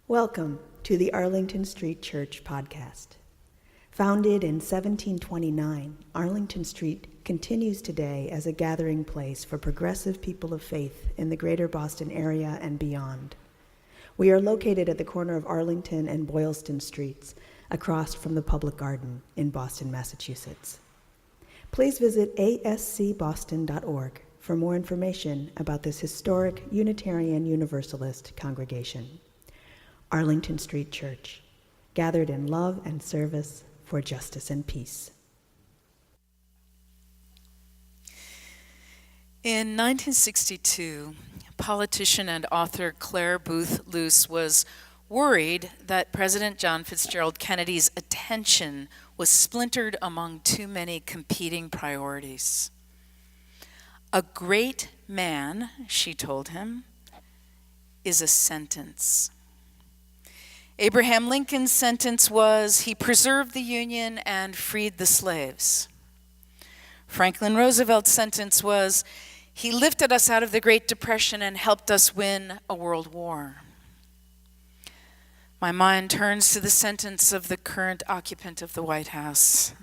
Welcome to the Arlington Street Church podcast. Founded in 1729, Arlington Street continues today as a gathering place for progressive people of faith in the greater Boston area and beyond. We are located at the corner of Arlington and Boylston Streets, across from the Public Garden in Boston, Massachusetts. Please visit ascboston.org for more information about this historic Unitarian Universalist congregation. Arlington Street Church, gathered in love and service for justice and peace. In 1962, politician and author Clare Boothe Luce was worried that President John Fitzgerald Kennedy's attention was splintered among too many competing priorities. A great man, she told him, is a sentence. Abraham Lincoln's sentence was, he preserved the Union and freed the slaves. Franklin Roosevelt's sentence was, he lifted us out of the Great Depression and helped us win a world war. My mind turns to the sentence of the current occupant of the White House.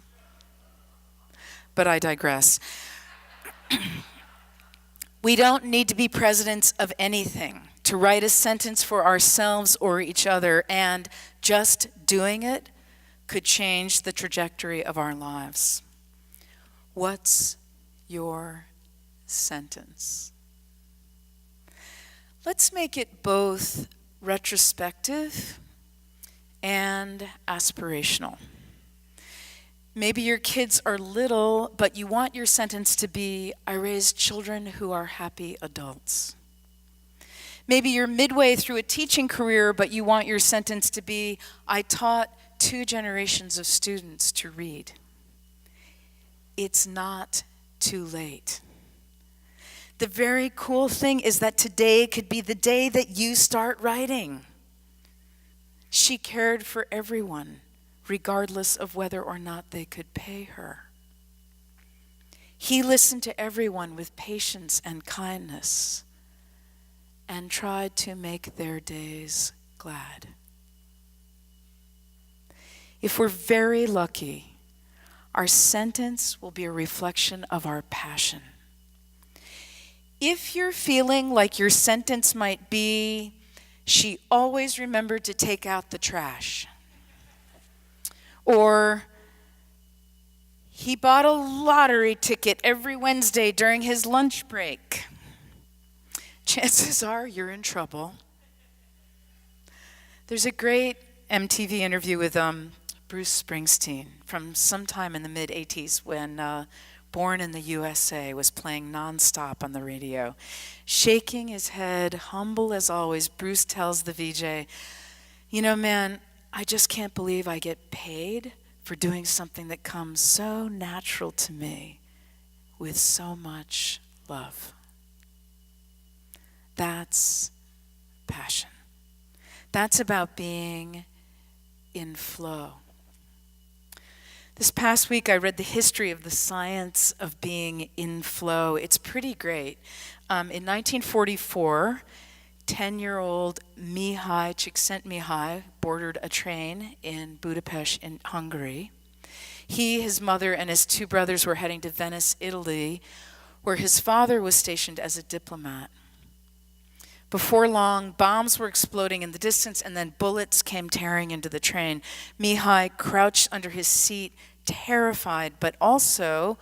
But I digress. We don't need to be presidents of anything to write a sentence for ourselves or each other, and just doing it could change the trajectory of our lives. What's your sentence? Let's make it both retrospective and aspirational. Maybe your kids are little, but you want your sentence to be, I raised children who are happy adults. Maybe you're midway through a teaching career, but you want your sentence to be, I taught 2 generations of students to read. It's not too late. The very cool thing is that today could be the day that you start writing. She cared for everyone, regardless of whether or not they could pay her. He listened to everyone with patience and kindness and tried to make their days glad. If we're very lucky, our sentence will be a reflection of our passion. If you're feeling like your sentence might be, she always remembered to take out the trash, or he bought a lottery ticket every Wednesday during his lunch break, chances are you're in trouble. There's a great MTV interview with Bruce Springsteen from sometime in the mid-'80s when Born in the USA was playing nonstop on the radio. Shaking his head, humble as always, Bruce tells the VJ, you know, man, I just can't believe I get paid for doing something that comes so natural to me with so much love. That's passion. That's about being in flow. This past week, I read the history of the science of being in flow. It's pretty great. In 1944, 10-year-old Mihai Csikszentmihalyi boarded a train in Budapest in Hungary. He, his mother, and his 2 brothers were heading to Venice, Italy, where his father was stationed as a diplomat. Before long, bombs were exploding in the distance, and then bullets came tearing into the train. Mihai crouched under his seat, terrified, but also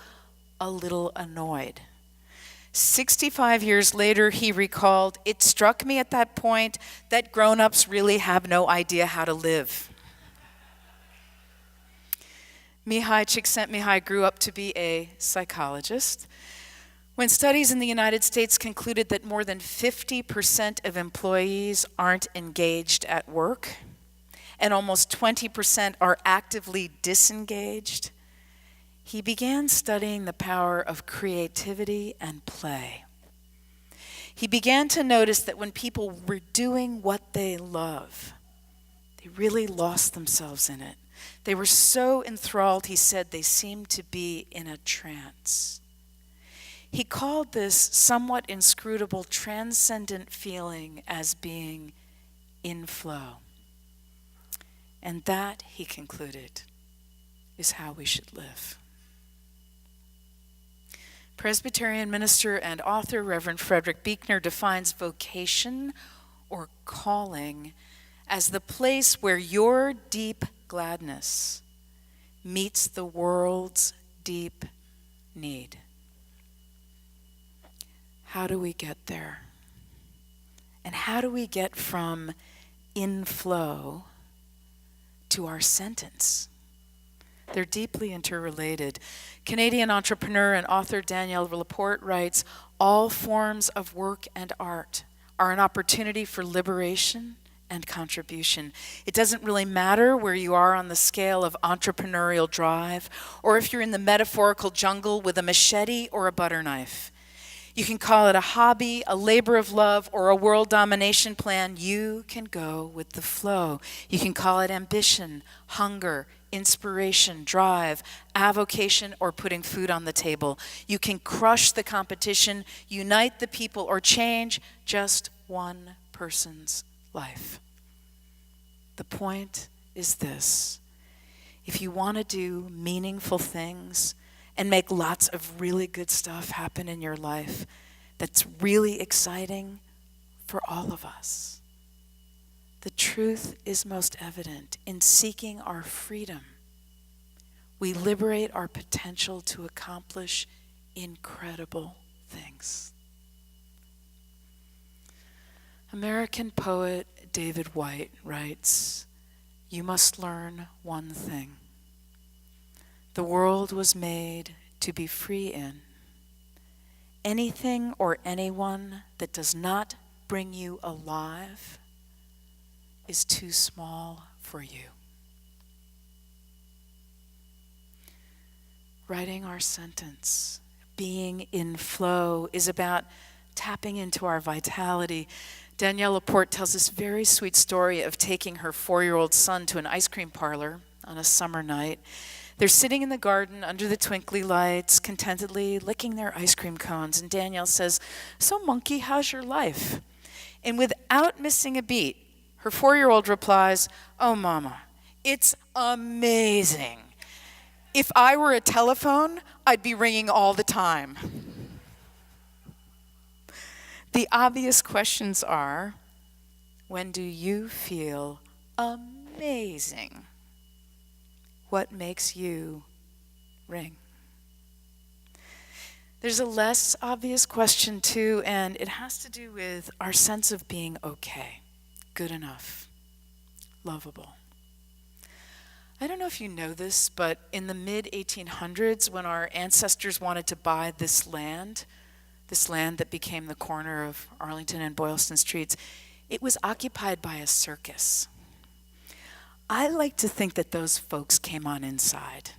a little annoyed. 65 years later, he recalled, it struck me at that point that grown-ups really have no idea how to live. Mihai Csikszentmihalyi grew up to be a psychologist. When studies in the United States concluded that more than 50% of employees aren't engaged at work, and almost 20% are actively disengaged, he began studying the power of creativity and play. He began to notice that when people were doing what they love, they really lost themselves in it. They were so enthralled, he said, they seemed to be in a trance. He called this somewhat inscrutable, transcendent feeling as being in flow. And that, he concluded, is how we should live. Presbyterian minister and author Reverend Frederick Buechner defines vocation or calling as the place where your deep gladness meets the world's deep need. How do we get there? And how do we get from in flow to our sentence? They're deeply interrelated. Canadian entrepreneur and author Danielle Laporte writes, all forms of work and art are an opportunity for liberation and contribution. It doesn't really matter where you are on the scale of entrepreneurial drive, or if you're in the metaphorical jungle with a machete or a butter knife. You can call it a hobby, a labor of love, or a world domination plan. You can go with the flow. You can call it ambition, hunger, inspiration, drive, avocation, or putting food on the table. You can crush the competition, unite the people, or change just one person's life. The point is this: if you want to do meaningful things and make lots of really good stuff happen in your life that's really exciting for all of us, the truth is most evident. In seeking our freedom, we liberate our potential to accomplish incredible things. American poet David White writes, "You must learn one thing. The world was made to be free in. Anything or anyone that does not bring you alive is too small for you." Writing our sentence, being in flow, is about tapping into our vitality. Danielle Laporte tells this very sweet story of taking her 4-year-old son to an ice cream parlor on a summer night. They're sitting in the garden under the twinkly lights, contentedly licking their ice cream cones, and Danielle says, "So, monkey, how's your life?" And without missing a beat, her 4-year-old replies, "Oh, Mama, it's amazing. If I were a telephone, I'd be ringing all the time." The obvious questions are, when do you feel amazing? What makes you ring? There's a less obvious question too, and it has to do with our sense of being okay, good enough, lovable. I don't know if you know this, but in the mid-1800s, when our ancestors wanted to buy this land that became the corner of Arlington and Boylston Streets, it was occupied by a circus. I like to think that those folks came on inside.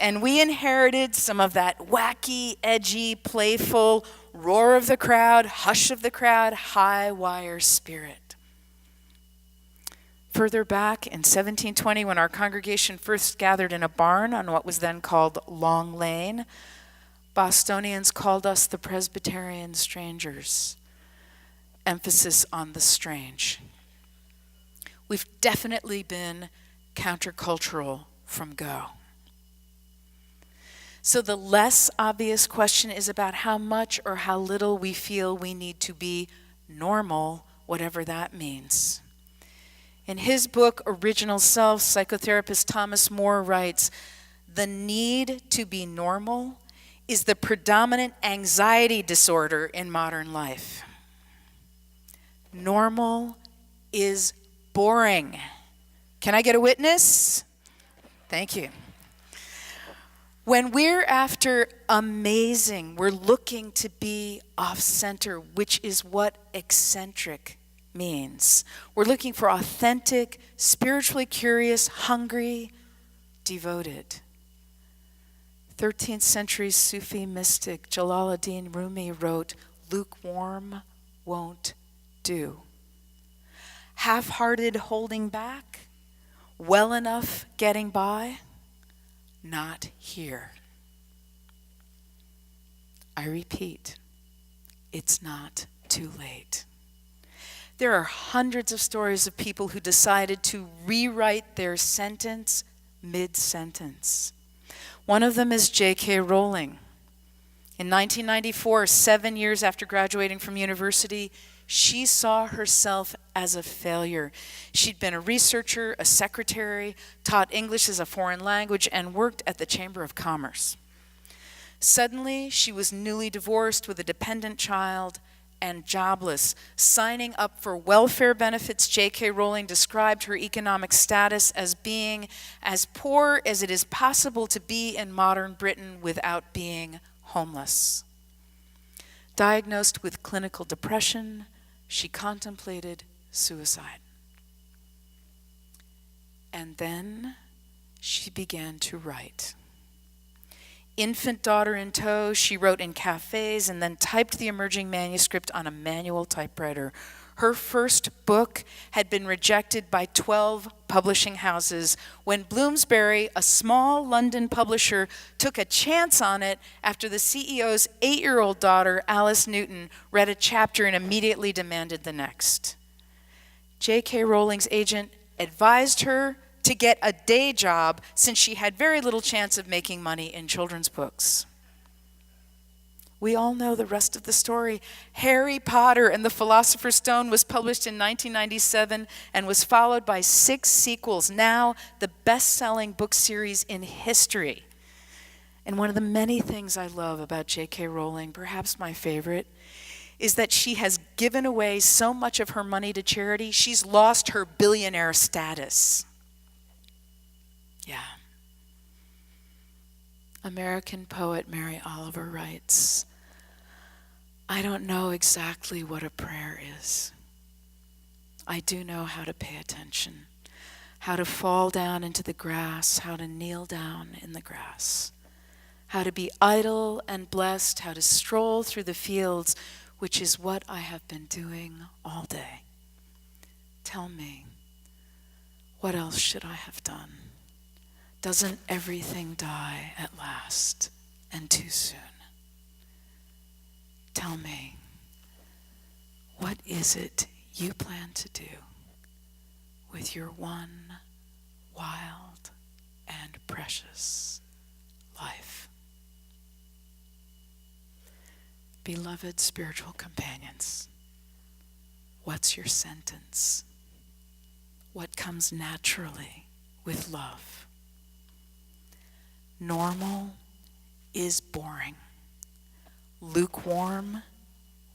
And we inherited some of that wacky, edgy, playful, roar of the crowd, hush of the crowd, high wire spirit. Further back in 1720, when our congregation first gathered in a barn on what was then called Long Lane, Bostonians called us the Presbyterian Strangers. Emphasis on the strange. We've definitely been countercultural from go. So the less obvious question is about how much or how little we feel we need to be normal, whatever that means. In his book, Original Self, psychotherapist Thomas Moore writes, "The need to be normal is the predominant anxiety disorder in modern life. Normal is boring." Can I get a witness? Thank you. When we're after amazing, we're looking to be off-center, which is what eccentric means. We're looking for authentic, spiritually curious, hungry, devoted. 13th century Sufi mystic Jalaluddin Rumi wrote, "Lukewarm won't do. Half-hearted holding back, well enough getting by, not here." I repeat, it's not too late. There are hundreds of stories of people who decided to rewrite their sentence mid-sentence. One of them is J.K. Rowling. In 1994, 7 years after graduating from university, she saw herself as a failure. She'd been a researcher, a secretary, taught English as a foreign language, and worked at the Chamber of Commerce. Suddenly, she was newly divorced with a dependent child and jobless. Signing up for welfare benefits, J.K. Rowling described her economic status as being as poor as it is possible to be in modern Britain without being homeless. Diagnosed with clinical depression, she contemplated suicide. And then she began to write. Infant daughter in tow, she wrote in cafes and then typed the emerging manuscript on a manual typewriter. Her first book had been rejected by 12 publishing houses when Bloomsbury, a small London publisher, took a chance on it after the CEO's 8-year-old daughter, Alice Newton, read a chapter and immediately demanded the next. J.K. Rowling's agent advised her to get a day job since she had very little chance of making money in children's books. We all know the rest of the story. Harry Potter and the Philosopher's Stone was published in 1997 and was followed by 6 sequels, now the best-selling book series in history. And one of the many things I love about J.K. Rowling, perhaps my favorite, is that she has given away so much of her money to charity, she's lost her billionaire status. Yeah. American poet Mary Oliver writes, "I don't know exactly what a prayer is. I do know how to pay attention, how to fall down into the grass, how to kneel down in the grass, how to be idle and blessed, how to stroll through the fields, which is what I have been doing all day. Tell me, what else should I have done? Doesn't everything die at last and too soon? Tell me, what is it you plan to do with your one wild and precious life?" Beloved spiritual companions, what's your sentence? What comes naturally with love? Normal is boring. Lukewarm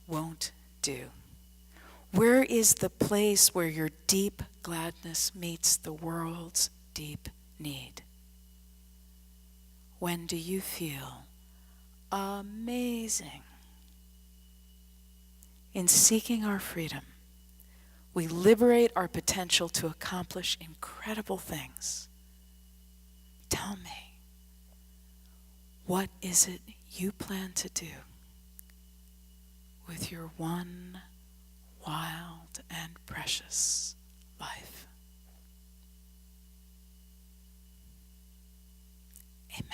won't do. Where is the place where your deep gladness meets the world's deep need? When do you feel amazing? In seeking our freedom, we liberate our potential to accomplish incredible things. Tell me, what is it you plan to do with your one wild and precious life? Amen.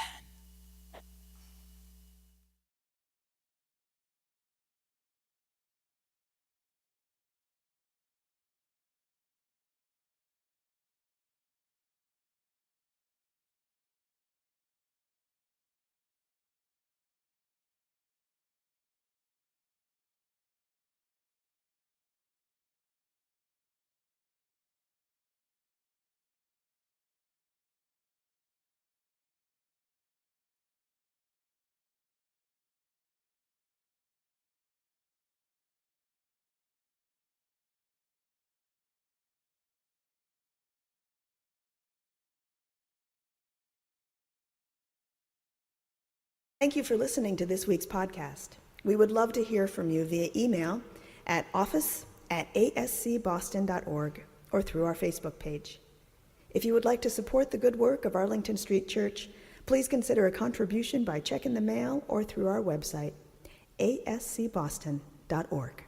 Thank you for listening to this week's podcast. We would love to hear from you via email at office@ascboston.org or through our Facebook page. If you would like to support the good work of Arlington Street Church, please consider a contribution by check in the mail or through our website, ascboston.org.